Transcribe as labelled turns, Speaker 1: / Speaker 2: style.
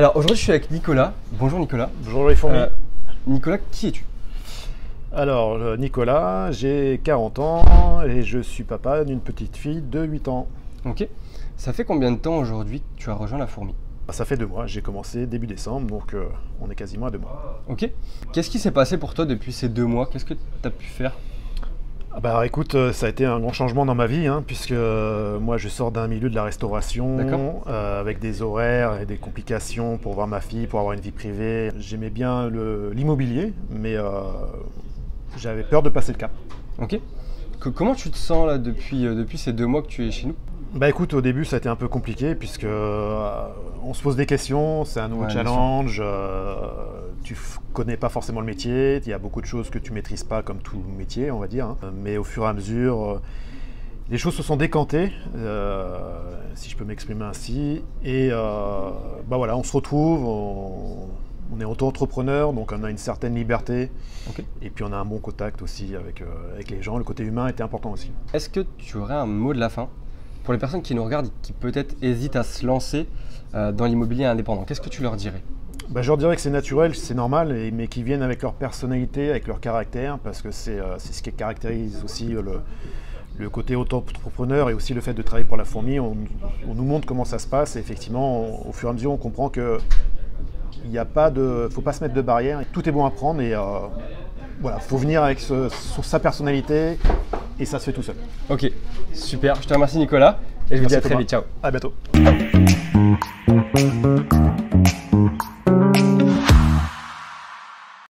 Speaker 1: Alors aujourd'hui je suis avec Nicolas. Bonjour Nicolas.
Speaker 2: Bonjour les fourmis.
Speaker 1: Nicolas, qui es-tu?
Speaker 2: Alors Nicolas, j'ai 40 ans et je suis papa d'une petite fille de 8 ans.
Speaker 1: Ok. Ça fait combien de temps aujourd'hui que tu as rejoint la fourmi?
Speaker 2: Ça fait 2 mois, j'ai commencé début décembre, donc on est quasiment à 2 mois.
Speaker 1: Ok. Qu'est-ce qui s'est passé pour toi depuis ces 2 mois? Qu'est-ce que tu as pu faire?
Speaker 2: Bah écoute, ça a été un grand changement dans ma vie, puisque moi je sors d'un milieu de la restauration, avec des horaires et des complications pour voir ma fille, pour avoir une vie privée. J'aimais bien l'immobilier, mais j'avais peur de passer le cap.
Speaker 1: Ok. Comment tu te sens là depuis ces 2 mois que tu es chez nous?
Speaker 2: Bah écoute, au début ça a été un peu compliqué puisque on se pose des questions, c'est un nouveau challenge, tu connais pas forcément le métier, il y a beaucoup de choses que tu maîtrises pas comme tout métier on va dire, mais au fur et à mesure les choses se sont décantées, si je peux m'exprimer ainsi, et bah voilà, on se retrouve, on est auto-entrepreneur, donc on a une certaine liberté, et puis on a un bon contact aussi avec les gens, le côté humain était important aussi.
Speaker 1: Est-ce que tu aurais un mot de la fin pour les personnes qui nous regardent et qui peut-être hésitent à se lancer dans l'immobilier indépendant? Qu'est-ce que tu leur dirais?
Speaker 2: Bah, je leur dirais que c'est naturel, c'est normal, mais qu'ils viennent avec leur personnalité, avec leur caractère, parce que c'est ce qui caractérise aussi le côté auto-entrepreneur et aussi le fait de travailler pour la fourmi. On nous montre comment ça se passe et effectivement, au fur et à mesure, on comprend que il n'y a pas de, faut pas se mettre de barrière. Tout est bon à prendre et voilà, faut venir avec sa personnalité et ça se fait tout seul.
Speaker 1: Ok, super. Je te remercie Nicolas et je vous dis à très vite. Ciao.
Speaker 2: À bientôt.